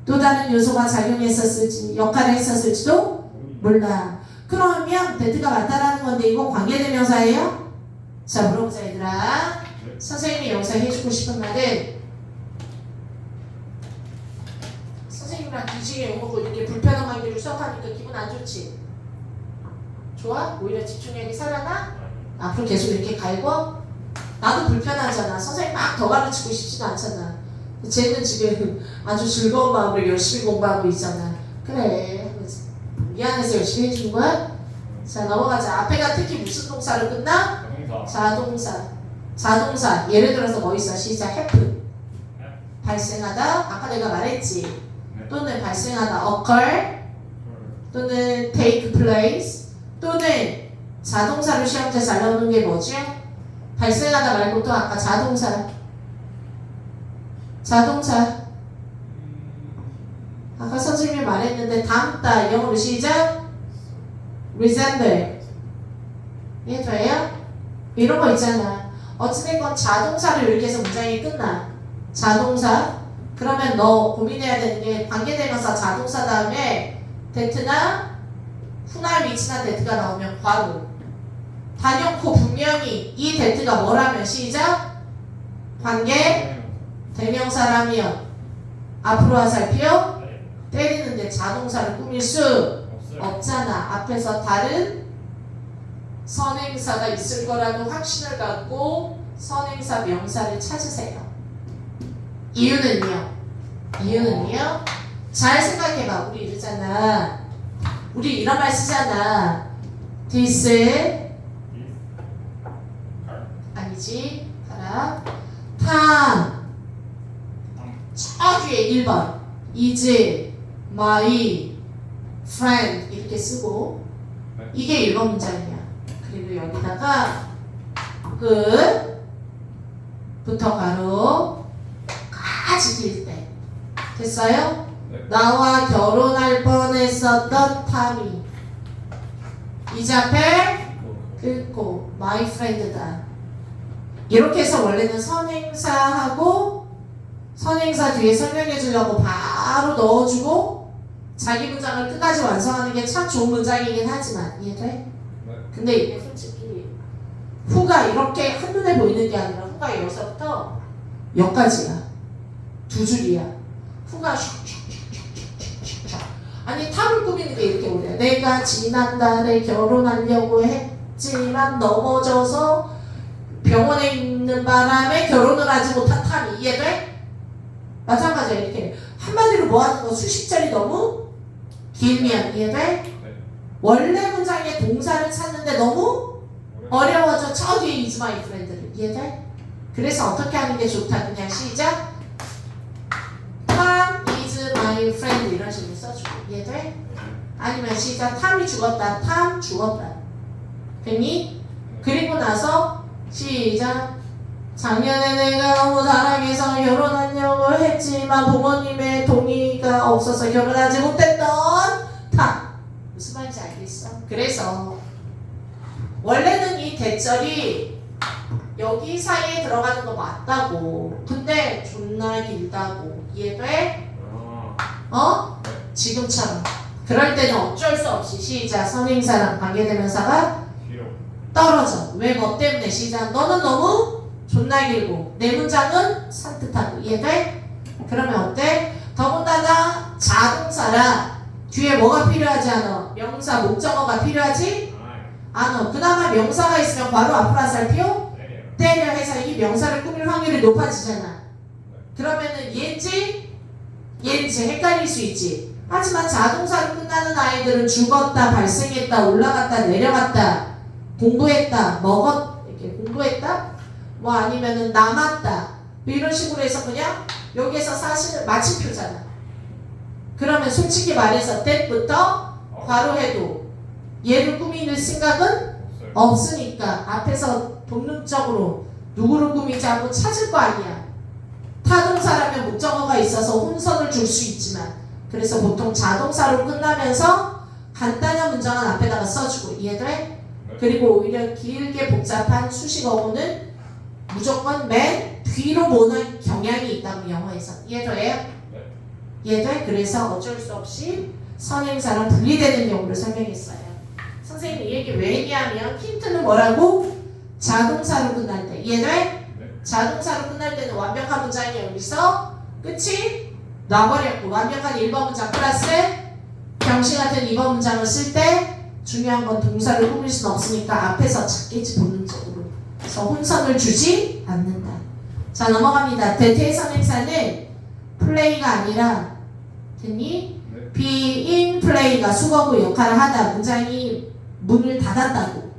S1: 또 다른 요소가 작용했었을지 역할을 했었을지도 몰라. 그러면 that가 맞다라는 건데 이거 관계대명사예요? 자 물어보자 얘들아. 선생님이 여기서 해주고 싶은 말은 선생님이랑 뒤지게 욕먹고 이렇게 불편한 관계를 수업하니까 기분 안 좋지? 좋아? 오히려 집중력이 살아나? 앞으로 계속 이렇게 갈고? 나도 불편하잖아. 선생님 막 더 가르치고 싶지도 않잖아. 쟤는 지금 아주 즐거운 마음으로 열심히 공부하고 있잖아. 그래 미안해서 열심히 해주는 거야? 자 넘어가자. 앞에가 특히 무슨 동사로 끝나? 자동사 예를 들어서 뭐 있어? 시작 have 발생하다 아까 내가 말했지. 또는 발생하다 occur 또는 take place 또는 자동사로 시험지에 잘 나오는 게 뭐지? 발생하다 말고 또 아까 자동사 아까 선생님이 말했는데 닮다 영어로 시작 resemble 이해돼요? 이런 거 있잖아. 어찌됐건 자동사를 이렇게 해서 문장이 끝나. 자동사. 그러면 너 고민해야 되는 게 관계대명사 자동사 다음에 대트나 훗날 위치나 대트가 나오면 괄호. 단연코 분명히 이 대트가 뭐라면 시작. 관계 대명사라면 앞으로 화살표
S4: 네.
S1: 때리는데 자동사를 꾸밀 수
S4: 없어요.
S1: 없잖아. 앞에서 다른 선행사가 있을 거라는 확신을 갖고 선행사 명사를 찾으세요. 이유는요. 잘 생각해봐. 우리 이러잖아. 우리 이런 말 쓰잖아. This 아니지. 가라. 탐. 저 뒤에 1번. is my friend 이렇게 쓰고 이게 1번 문장이야. 그리고 여기다가 부터 가로 까지 길 때. 됐어요?
S4: 네.
S1: 나와 결혼할 뻔했었던 탐이 이제 앞에 끊고 my friend다. 이렇게 해서 원래는 선행사하고 선행사 뒤에 설명해 주려고 바로 넣어주고 자기 문장을 끝까지 완성하는 게 참 좋은 문장이긴 하지만 이해돼?
S4: 네.
S1: 근데 이게 솔직히 후가 이렇게 한눈에 보이는 게 아니라 후가 여기서부터 여기까지야. 2줄이야. 후가 슉슉슉슉슉슉. 아니 탑을 꾸미는 게 이렇게 오래. 내가 지난달에 결혼하려고 했지만 넘어져서 병원에 있는 바람에 결혼을 하지 못한 탑이 이해돼? 마찬가지야. 이렇게 한마디로 뭐 하는 거 수십 절이 너무 길면 이해돼?
S4: 네.
S1: 원래 문장의 동사를 찾는데 너무 어려워져. 저 뒤에 is my friend를 이해돼? 그래서 어떻게 하는 게 좋다. 그냥 시작. Tom is my friend 이런 식으로 써주고 이해돼? 아니면 시작. 탐이 죽었다. 탐 죽었다. 됐니? 그리고 나서 시작. 작년에 내가 너무 사랑해서 결혼하려고 했지만 부모님의 동의가 없어서 결혼하지 못했던 탐. 무슨 말인지 알겠어? 그래서 원래는 이 대절이 여기 사이에 들어가는 거 맞다고. 근데 존나 길다고. 이해돼? 어? 지금처럼. 그럴 때는 어쩔 수 없이 시작. 선행사랑 관계대명사가
S4: 뒤로.
S1: 떨어져. 왜? 뭐 때문에? 시작. 너는 너무 존나 길고 내 문장은 산뜻하고. 이해돼? 그러면 어때? 더군다나 자동사라 뒤에 뭐가 필요하지 않아? 명사, 목적어가 필요하지 않아. 그나마 명사가 있으면 바로 앞으로 화살표 때려 해서 이 명사를 꾸밀 확률이 높아지잖아. 그러면은 얘인지 헷갈릴 수 있지. 하지만 자동사로 끝나는 아이들은 죽었다, 발생했다, 올라갔다, 내려갔다, 공부했다, 이렇게 공부했다, 뭐 아니면은 남았다, 뭐 이런 식으로 해서 그냥 여기에서 사실은 마침표잖아. 그러면 솔직히 말해서 때부터 바로 해도 얘를 꾸미는 생각은 없으니까 앞에서 본능적으로 누구를 꾸미지 않고 찾을 거 아니야. 타동사라면 목적어가 있어서 혼선을 줄 수 있지만 그래서 보통 자동사로 끝나면서 간단한 문장은 앞에다가 써주고. 이해돼? 그리고 오히려 길게 복잡한 수식어구는 무조건 맨 뒤로 모는 경향이 있다고 영어에서. 이해돼요? 이해돼? 그래서 어쩔 수 없이 선행사랑 분리되는 경우를 설명했어요. 선생님이 이 얘기 왜 했냐면 힌트는 뭐라고? 자동사로 끝날 때. 이해돼? 자동사로 끝날 때는 완벽한 문장이 여기서 끝이 나버렸고 완벽한 1번 문장 플러스 병시 같은 2번 문장을 쓸 때 중요한 건 동사를 꾸밀 수는 없으니까 앞에서 찾겠지 본능적으로. 그래서 혼선을 주지 않는다. 자 넘어갑니다. 대퇴 선행사는 플레이가 아니라 됐니? being play가 수거구 역할을 하다. 문장이 문을 닫았다고.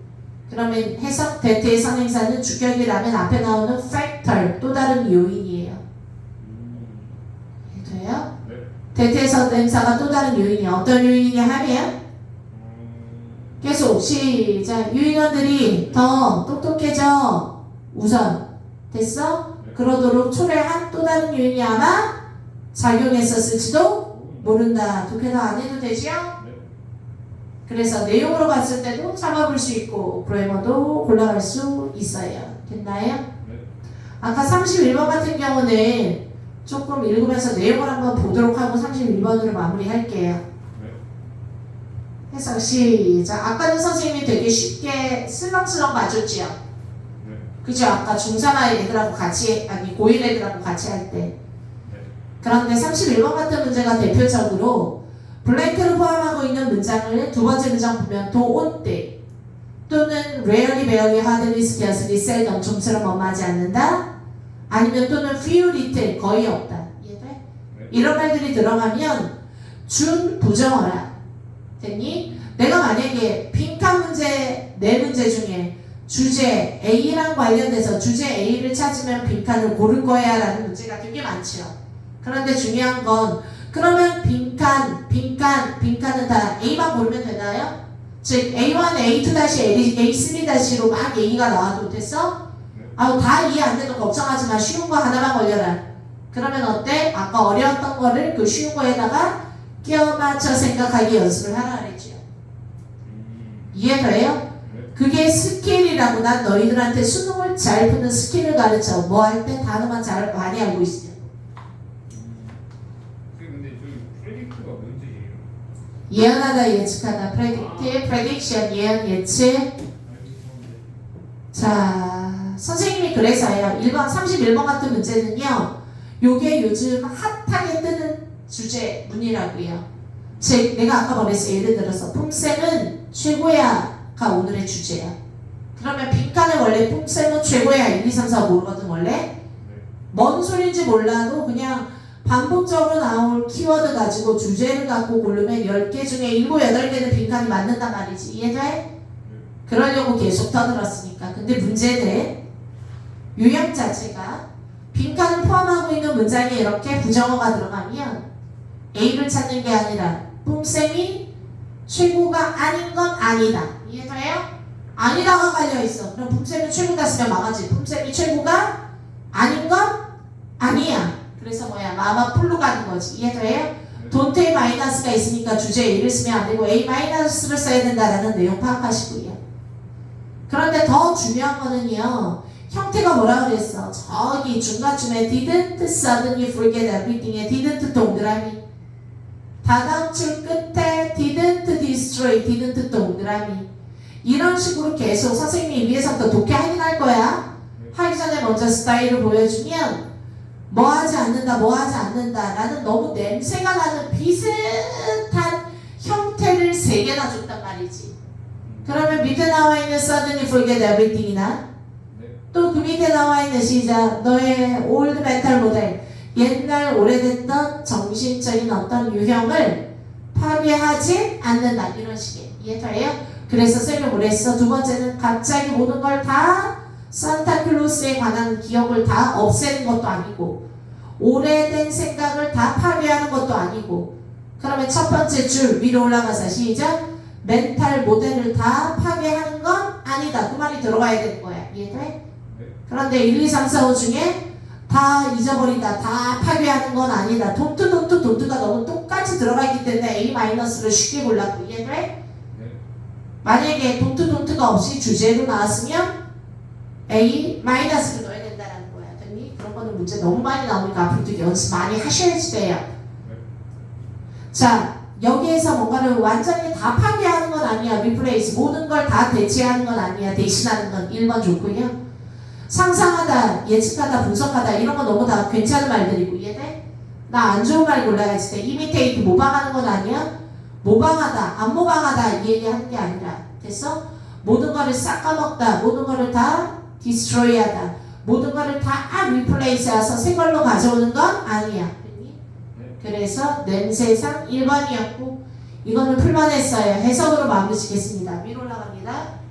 S1: 그러면 해석 대퇴 선행사는 주격이라면 앞에 나오는 factor 또 다른 요인이에요. 돼요? 대퇴 선행사가 또 다른 요인이 어떤 요인이냐 하면 계속 시작. 유인원들이 더 똑똑해져. 우선 됐어? 그러도록 초래한 또 다른 요인이 아마 작용했었을지도 모른다. 독해서 안 해도 되지요? 그래서 내용으로 봤을 때도 참아볼 수 있고 그래머도 골라갈 수 있어요. 됐나요?
S4: 네.
S1: 아까 31번 같은 경우는 조금 읽으면서 내용을 한번 보도록 하고 31번으로 마무리할게요.
S4: 네.
S1: 해석 시작. 아까는 선생님이 되게 쉽게 슬렁슬렁 봐줬지요.
S4: 네.
S1: 그죠? 아까 중3 애들하고 같이, 아니 고1 애들하고 같이 할 때.
S4: 네.
S1: 그런데 31번 같은 문제가 대표적으로 블랭크를 포함하고 있는 문장을 두 번째 문장 보면 do, on 때 또는 rarely, barely, hardly, scarcely, seldom, 좀처럼 뭐뭐하지 않는다 아니면 또는 few, little, 거의 없다. 이해돼?
S4: 네.
S1: 이런 말들이 들어가면 준 부정어라. 됐니? 내가 만약에 빈칸 문제 4문제 중에 주제 A랑 관련돼서 주제 A를 찾으면 빈칸을 고를 거야 라는 문제가 되게 많죠. 그런데 중요한 건 그러면 빈칸은 다 A만 고르면 되나요? 즉 A1, A2-A, A3-로 막 얘기가 나와도 됐어? 아우 다 이해 안 돼도 걱정하지 마. 쉬운 거 하나만 걸려라. 그러면 어때? 아까 어려웠던 거를 그 쉬운 거에다가 끼워 맞춰 생각하기 연습을 하라 그랬죠. 이해돼요? 그게 스킬이라고. 난 너희들한테 수능을 잘 푸는 스킬을 가르쳐. 뭐 할 때 단어만 잘 많이 알고 있어요.
S4: 근데 저희 프레딕트가 뭔 뜻이에요?
S1: 예언하다, 예측하다, predict, prediction, 예언, 예측. 자, 선생님이 그래서요. 31번 같은 문제는요. 요게 요즘 핫하게 뜨는 주제 문이라고요. 즉, 내가 아까 말했어요. 예를 들어서 폼쌤은 최고야가 오늘의 주제야. 그러면 빈칸에 원래 폼쌤은 최고야 1, 2, 3, 4 모르거든 원래. 뭔 소린지 몰라도 그냥 반복적으로 나올 키워드 가지고 주제를 갖고 고르면 10개 중에 7, 8개는 빈칸이 맞는단 말이지. 이해돼? 그러려고 계속 떠들었으니까. 근데 문제는 유형 자체가 빈칸을 포함하고 있는 문장에 이렇게 부정어가 들어가면 A를 찾는 게 아니라 뿜쌤이 최고가 아닌 건 아니다. 이해돼요? 아니다가 깔려있어. 그럼 뿜쌤이 최고가 쓰면 망하지. 뿜쌤이 최고가 아닌 건 아니야. 그래서 뭐야? 마마 풀로 가는 거지. 이해돼요? 돈트에 마이너스가 있으니까 주제에 A를 쓰면 안 되고 A 마이너스를 써야 된다라는 내용 파악하시고요. 그런데 더 중요한 거는요. 형태가 뭐라 그랬어? 저기 중간쯤에 didn't suddenly forget everything에 didn't 동그라미. 다다음 줄 끝에 didn't destroy, didn't 동그라미. 이런 식으로 계속 선생님이 위에서부터 독해 확인할 거야. 하기 전에 먼저 스타일을 보여주면 뭐 하지 않는다, 뭐 하지 않는다 라는 너무 냄새가 나는 비슷한 형태를 3개나 줬단 말이지. 그러면 밑에 나와 있는 suddenly forget everything이나 또 그 밑에 나와 있는 시작 너의 old mental model 옛날 오래됐던 정신적인 어떤 유형을 파괴하지 않는다 이런 식의 이해돼요? 그래서 쌤이 뭐랬어? 두 번째는 갑자기 모든 걸 다 산타클로스에 관한 기억을 다 없애는 것도 아니고 오래된 생각을 다 파괴하는 것도 아니고 그러면 첫 번째 줄 위로 올라가서 시작 멘탈 모델을 다 파괴하는 건 아니다. 그 말이 들어가야 되는 거야. 이해돼? 그런데 1, 2, 3, 4, 5 중에 다 잊어버린다. 다 파괴하는 건 아니다. 돈트가 너무 똑같이 들어가 있기 때문에 A-를 쉽게 골랐고 이해돼? 만약에 돈트가 없이 주제로 나왔으면 A-를 넣어야 된다는 거야. 됐니? 그런 거는 문제 너무 많이 나오니까 앞으로도 연습 많이 하셔야지 돼요. 자, 여기에서 뭔가를 완전히 다 파괴하는 건 아니야. replace. 모든 걸 다 대체하는 건 아니야. 대신하는 건 1번 좋고요. 상상하다, 예측하다, 분석하다 이런 건 너무 다 괜찮은 말들이고 이해돼? 나 안 좋은 말 골라야지 돼. imitate 모방하는 건 아니야. 모방하다, 안 모방하다 이 얘기하는 게 아니라 됐어? 모든 거를 싹 까먹다, 모든 거를 다 destroy하다, 모든 거를 다 replace해서 새 걸로 가져오는 건 아니야. 그래서 냄새상 1번이었고 이거는 풀만했어요. 해석으로 마무리 짓겠습니다. 위로 올라갑니다.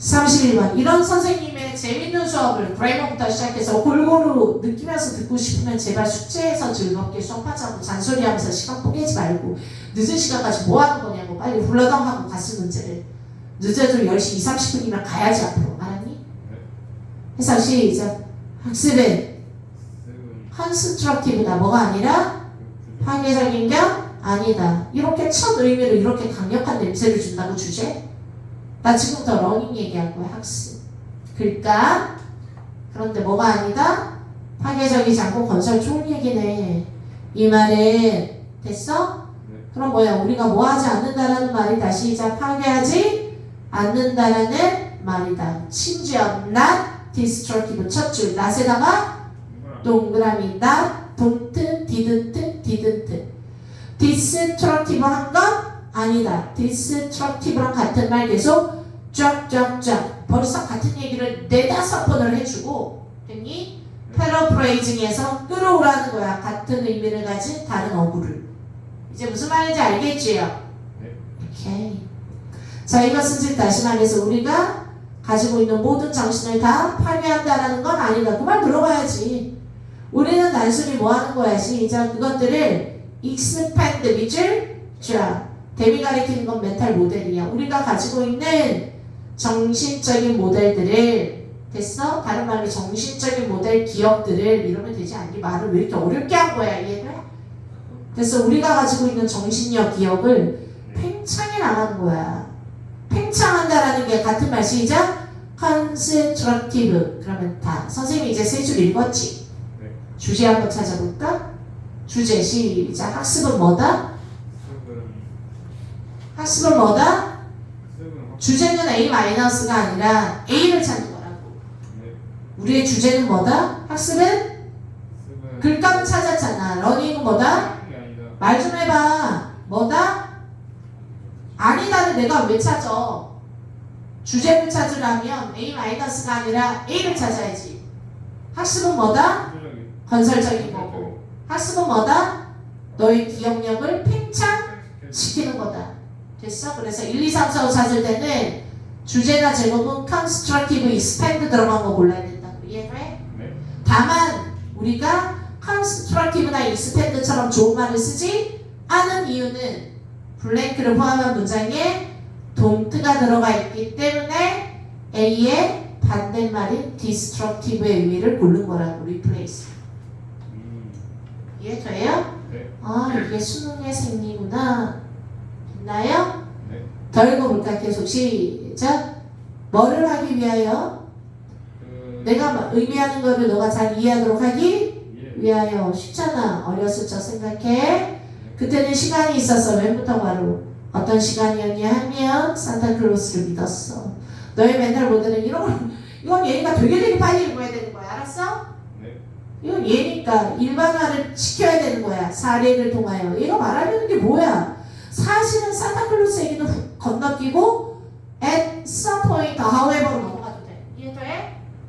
S1: 31번 이런 선생님의 재밌는 수업을 그레이머부터 시작해서 골고루 느끼면서 듣고 싶으면 제발 숙제해서 즐겁게 수업하자고 잔소리하면서 시간 포기하지 말고 늦은 시간까지 뭐 하는 거냐고 빨리 훌러덩 하고 갔을 문제를 늦어도 10시 20, 30분이면 가야지 앞으로. 알았니? 해석 시작. 학습은 컨스트럭티브다. 뭐가 아니라 파괴적인 게 아니다. 이렇게 첫 의미로 이렇게 강력한 냄새를 준다고 주제? 나 지금부터 러닝 얘기할 거야. 학습. 글감. 그런데 뭐가 아니다? 파괴적이지 않고 건설 좋은 얘기네. 이 말은 됐어? 그럼 뭐야? 우리가 뭐 하지 않는다라는 말이다. 시작. 파괴하지 않는다라는 말이다. 심지어 not destructive 첫 줄 not에다가 동그라미 not, don't, didn't. destructive 한 건 아니다. destructive랑 같은 말 계속 쫙쫙쫙 벌써 같은 얘기를 4-5번을 해주고 됐니? 패러프레이징에서 끌어오라는 거야. 같은 의미를 가진 다른 어구를. 이제 무슨 말인지 알겠지요?
S4: 네.
S1: 오케이. 자, 이것은 즉 다시 말해서 우리가 가지고 있는 모든 정신을 다 파괴한다라는 건 아니다. 그 말 들어봐야지. 우리는 단순히 뭐 하는 거야? 시작. 그것들을 expand 밑줄 쫙. 대비 가리키는 건 멘탈 모델이야. 우리가 가지고 있는 정신적인 모델들을 됐어? 다른 말로 정신적인 모델 기억들을 이러면 되지 않니? 말을 왜 이렇게 어렵게 한 거야? 이해돼? 그래서 우리가 가지고 있는 정신력 기억을 팽창해 나가는 거야. 팽창한다라는 게 같은 말 시작. constructive. 그러면 다. 선생님이 이제 3줄 읽었지?
S4: 네.
S1: 주제 한번 찾아볼까? 주제 시작. 학습은 뭐다? 학습은 뭐다? 주제는 A-가 아니라 A를 찾는 거라고. 우리의 주제는 뭐다? 학습은 글감은 찾았잖아. 러닝은 뭐다? 말 좀 해봐. 뭐다? 아니다를 내가 왜 찾아? 주제를 찾으려면 A-가 아니라 A를 찾아야지. 학습은 뭐다? 건설적인 거고. 학습은 뭐다? 너의 기억력을 팽창시키는 거다. 됐어? 그래서 1, 2, 3, 4, 5 찾을 때는 주제나 제목은 constructive, expand 들어간 거 골라야 된다고. 이해돼?
S4: 네.
S1: 다만 우리가 constructive나 expand처럼 좋은 말을 쓰지 않은 이유는 블랭크를 포함한 문장에 don't가 들어가 있기 때문에 A의 반대말인 destructive의 의미를 고른 거라고. replace. 이해돼요?
S4: 네.
S1: 아, 이게 수능의 생리구나. 됐나요?
S4: 네.
S1: 더 읽어볼까? 계속 시작. 뭐를 하기 위하여? 내가 의미하는 거를 너가 잘 이해하도록 하기 위하여. 쉽잖아. 어렸을 적 생각해. 그때는 시간이 있어서 맨부터 바로 어떤 시간이었냐 하면 산타클로스를 믿었어. 너의 멘탈 모델은 이건 얘가 되게 빨리 읽어야 되는 거야. 알았어?
S4: 네.
S1: 이건 얘니까 일반화를 시켜야 되는 거야. 사례를 통하여. 얘가 말하려는 게 뭐야? 사실은 산타클로스 얘기도 건너뛰고 at some point, however로 넘어가도 돼. 이해돼?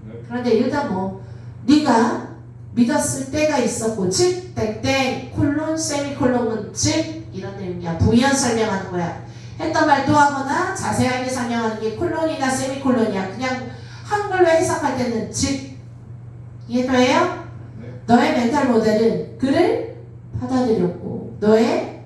S4: 네.
S1: 그런데 일단 뭐 네가 믿었을 때가 있었고 즉 땡땡 콜론 세미콜론은 즉 이런 내용이야. 부연 설명하는 거야. 했던 말 또 하거나 자세하게 설명하는 게 콜론이나 세미콜론이야. 그냥 한글로 해석할 때는 즉. 이해돼요?
S4: 네.
S1: 너의 멘탈 모델은 그를 받아들였고 너의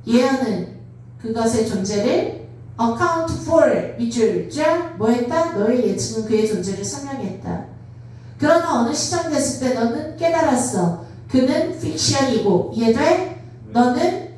S1: 예언은 그것의 존재를 account for 밑줄 쫙 뭐했다? 너의 예측은 그의 존재를 설명했다. 그러나 어느 시점 됐을 때 너는 깨달았어. 그는 픽션이고. 이해돼? 너는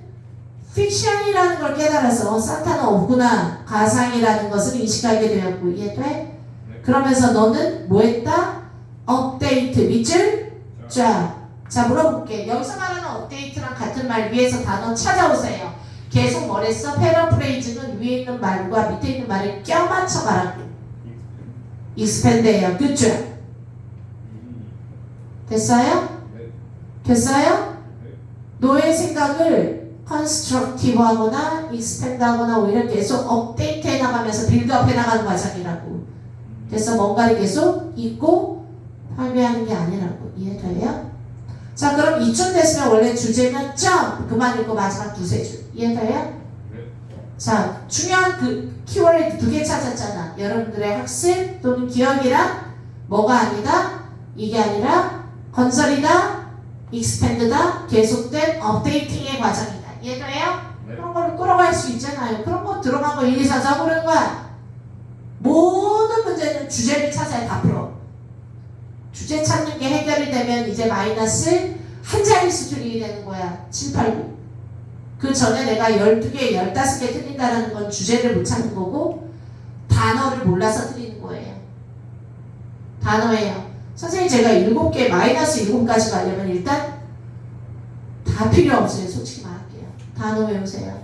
S1: 픽션이라는 걸 깨달았어. 산타는 없구나. 가상이라는 것을 인식하게 되었고. 이해돼? 그러면서 너는 뭐했다? 업데이트 밑줄 쫙. 자, 물어볼게. 여기서 말하는 업데이트랑 같은 말 위에서 단어 찾아오세요. 계속 뭐랬어? 패러프레이즈는 위에 있는 말과 밑에 있는 말을 껴맞춰 가라고. 익스펜드예요. 그쵸? 됐어요?
S4: 네.
S1: 됐어요?
S4: 네.
S1: 너의 생각을 컨스트럭티브 하거나 익스펜드 하거나 오히려 계속 업데이트 해나가면서 빌드업 해나가는 과정이라고. 그래서 뭔가를 계속 잊고 파괴하는 게 아니라고. 이해돼요? 자, 그럼 이쯤 됐으면 원래 주제는 점 그만 읽고 마지막 두세 줄. 이해돼요?
S4: 네.
S1: 자, 중요한 그 키워드 2개 찾았잖아. 여러분들의 학습 또는 기억이랑 뭐가 아니다? 이게 아니라 건설이다, 익스펜드다, 계속된 업데이팅의 과정이다. 이해돼요?
S4: 네.
S1: 그런 거를 끌어갈 수 있잖아요. 그런 거 들어간 거 1, 2, 4, 4 고르는 거야. 모든 문제는 주제를 찾아야 다 풀어. 주제 찾는 게 해결이 되면 이제 마이너스 한 자리 수준이 되는 거야. 7, 8, 9. 그 전에 내가 12개, 15개 틀린다는 건 주제를 못 찾는 거고 단어를 몰라서 틀리는 거예요. 단어예요. 선생님 제가 7개 마이너스 7까지 가려면 일단 다 필요 없어요. 솔직히 말할게요. 단어 외우세요.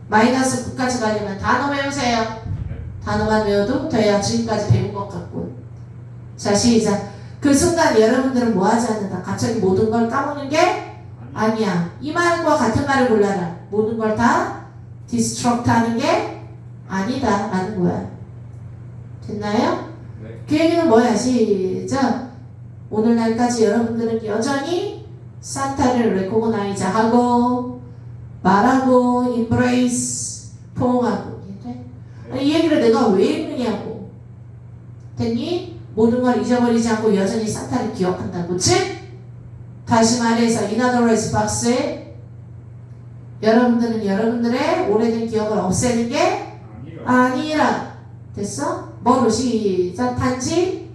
S1: 마이너스 9까지 가려면 단어 외우세요. 단어만 외워도 돼야 지금까지 배운 것 같고. 자 시작. 그 순간 여러분들은 뭐 하지 않는다. 갑자기 모든 걸 까먹는 게 아니야. 이 말과 같은 말을 골라라. 모든 걸 다 디스트럭트 하는 게 아니다 라는 거야. 됐나요?
S4: 네.
S1: 그 얘기는 뭐야? 시작. 오늘날까지 여러분들은 여전히 산타를 레코그나이즈 하고 말하고 인브레이스 포옹하고. 이 얘기를 내가 왜 했느냐고. 됐니? 모든 걸 잊어버리지 않고 여전히 산타를 기억한다고. 즉 다시 말해서 in other words 박스에 여러분들은 여러분들의 오래된 기억을 없애는 게 아니라. 됐어? 뭐로 시작. 단지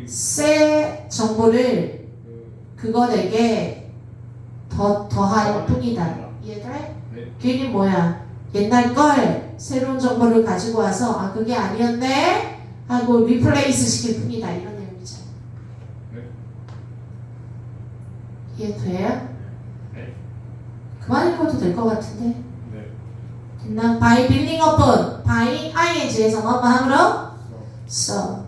S1: 새 정보를 그것에게 더할 뿐이다. 이해돼?
S4: 네.
S1: 그 얘기는 뭐야? 옛날 걸 새로운 정보를 가지고 와서 아 그게 아니었네 하고 리플레이스 시킬 뿐이다. 이런 내용이잖아.
S4: 네.
S1: 이해돼요?
S4: 네.
S1: 그만 읽어도 될 것 같은데.
S4: 네.
S1: 됐나? by building upon by ing에서 뭐뭐함으로 so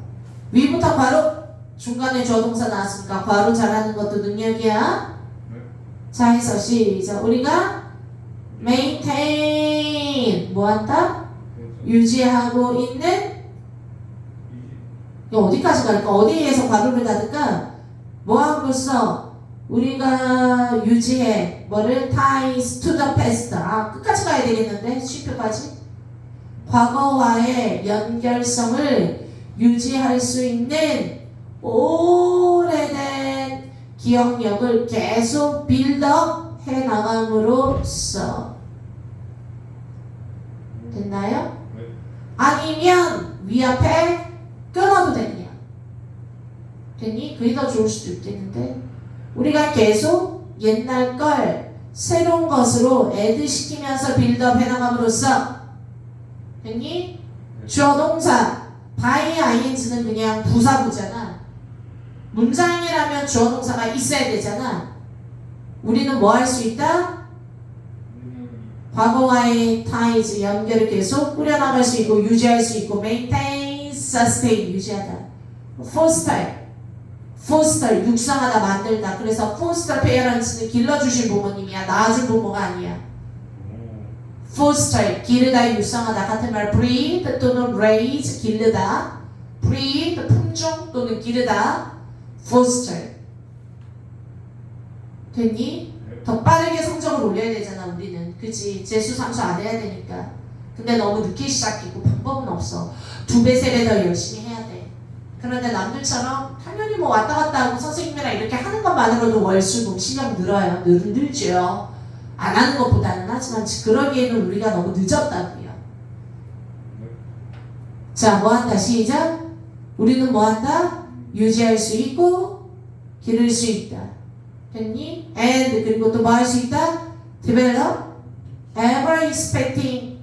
S1: 위부터 괄호 중간에 주어동사 나왔으니까 괄호 잘하는 것도 능력이야.
S4: 네.
S1: 자 해서 시작. 우리가 maintain 뭐한다? 유지하고 있는 이거 어디까지 갈까? 어디에서 괄호를 닫을까? 뭐함으로써 우리가 유지해 뭐를 ties to the past. 아 끝까지 가야 되겠는데 쉼표까지 과거와의 연결성을 유지할 수 있는 오래된 기억력을 계속 빌드업 해 나감으로써. 됐나요?
S4: 네.
S1: 아니면 위 앞에 끊어도 되냐? 됐니? 그게 더 좋을 수도 있겠는데 우리가 계속 옛날 걸 새로운 것으로 애드시키면서 빌드업 해나감으로써. 됐니? 주어 동사 by ing는 그냥 부사구잖아. 문장이라면 주어 동사가 있어야 되잖아. 우리는 뭐 할 수 있다? 과거와의 ties 연결을 계속 꾸려나갈 수 있고 유지할 수 있고 maintain, sustain 유지하다. foster 육성하다 만들다. 그래서 foster parents는 길러주신 부모님이야. 낳아준 부모가 아니야. foster 기르다 육성하다 같은 말 breed 또는 raise 기르다. breed 품종 또는 기르다. foster. 됐니? 더 빠르게 성적을 올려야 되잖아 우리는. 그치? 재수 삼수 안 해야 되니까. 근데 너무 늦게 시작했고 방법은 없어. 2배 3배 더 열심히 해야 돼. 그런데 남들처럼 당연히 뭐 왔다 갔다 하고 선생님이랑 이렇게 하는 것만으로도 월수금 실력 늘어요. 늘죠. 안 하는 것보다는. 하지만 그러기에는 우리가 너무 늦었다고요. 자 뭐한다 시작. 우리는 뭐한다? 유지할 수 있고 기를 수 있다. 됐니? and 그리고 또 뭐 할 수 있다? develop ever expecting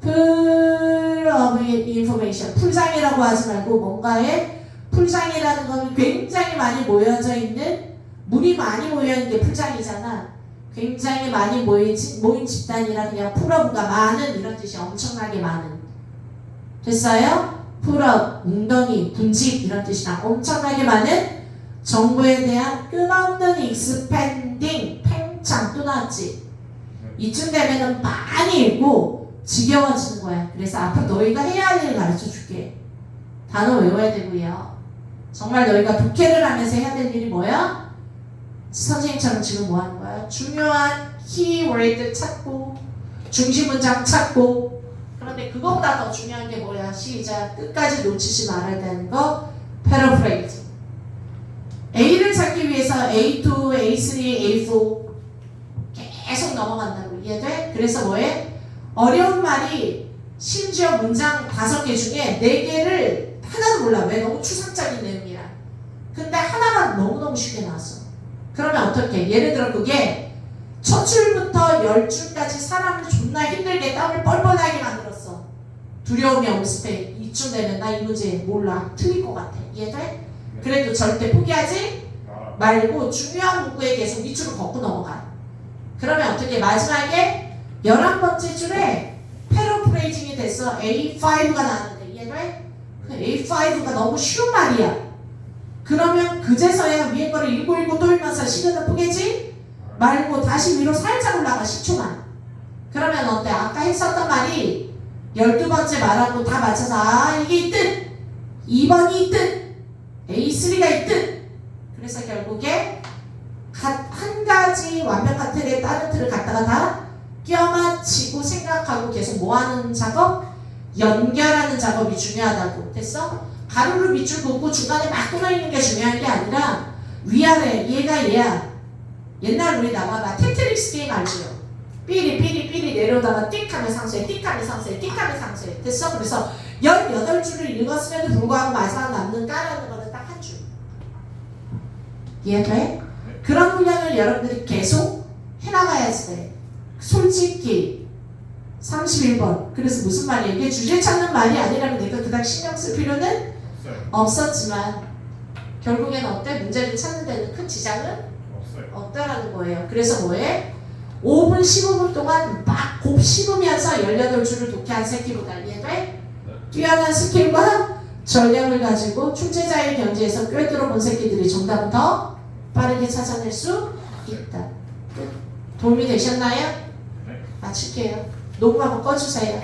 S1: full of information. 풀장이라고 하지 말고 뭔가의 풀장이라는 건 굉장히 많이 모여져 있는 물이 많이 모여있는 게 풀장이잖아. 굉장히 많이 모인 집단이라 그냥 풀업가 많은 이런 뜻이 엄청나게 많은. 됐어요? 풀업, 웅덩이, 군집 이런 뜻이나 엄청나게 많은 정보에 대한 끝없는 expanding 팽창 또 나왔지. 이쯤 되면은 많이 읽고 지겨워지는 거야. 그래서 앞으로 너희가 해야 할 일을 가르쳐 줄게. 단어 외워야 되고요. 정말 너희가 독해를 하면서 해야 될 일이 뭐야? 선생님처럼 지금 뭐 하는 거야? 중요한 키워드 찾고 중심 문장 찾고. 그런데 그거보다 더 중요한 게 뭐야? 시작. 끝까지 놓치지 말아야 되는 거 paraphrase. A를 찾기 위해서 A2, A3, A4 계속 넘어간다고. 이해돼? 그래서 뭐해? 어려운 말이 심지어 문장 5개 중에 4개를 하나도 몰라. 왜? 너무 추상적인 내용이라. 근데 하나만 너무너무 쉽게 나왔어. 그러면 어떻게? 예를 들어 그게 첫 줄부터 10줄까지 사람을 존나 힘들게 땀을 뻘뻘하게 만들었어. 두려움이 엄습해. 이 이쯤 되면 나 이 문제 몰라. 틀릴 것 같아. 이해돼? 그래도 절대 포기하지
S4: 아,
S1: 말고 중요한 문구에 계속 밑줄을 걷고 넘어가. 그러면 어떻게 마지막에 11번째 줄에 패러프레이징이 됐어. A5가 나왔는데 이해돼? 그 A5가 너무 쉬운 말이야. 그러면 그제서야 위에 거를 읽고 또 읽면서 시간을 포기지 말고 다시 위로 살짝 올라가 10초만. 그러면 어때? 아까 했었던 말이 12번째 말하고 다 맞춰서 아 이게 있듯 2번이 있듯 A3가 있듯. 그래서 결국에 한 가지 완벽한 틀에 다른 틀을 갖다가 다 껴맞추고 생각하고 계속 뭐하는 작업? 연결하는 작업이 중요하다고. 됐어? 가로로 밑줄 긋고 중간에 막 끊어있는 게 중요한 게 아니라 위아래 얘가 얘야. 옛날 우리 나가봐 테트릭스 게임 알죠? 삐리 내려오다가 띡 하면 상수해 띡 하면 상수해 띡 하면 상수해. 됐어? 그래서 18줄을 읽었음에도 불구하고 마지막 남는 까라는 거는 딱 한 줄. 이해돼? 그런 훈련을 여러분들이 계속 해나가야지 돼. 솔직히 31번. 그래서 무슨 말이야? 이게 주제 찾는 말이 아니라면 내가 그닥 신경 쓸 필요는
S4: 없어요.
S1: 없었지만 결국엔 어때? 문제를 찾는 데는 큰 지장은
S4: 없어요.
S1: 없다라는 거예요. 그래서 뭐해? 5분 15분 동안 막 곱 씹으면서 18줄을 독해한 새끼보다 이해돼? 뛰어난 스킬과 전략을 가지고 출제자의 경지에서 꿰뚫어 본 새끼들이 정답을 더 빠르게 찾아낼 수 있다. 끝. 도움이 되셨나요?
S4: 네.
S1: 마칠게요. 녹음 한번 꺼주세요.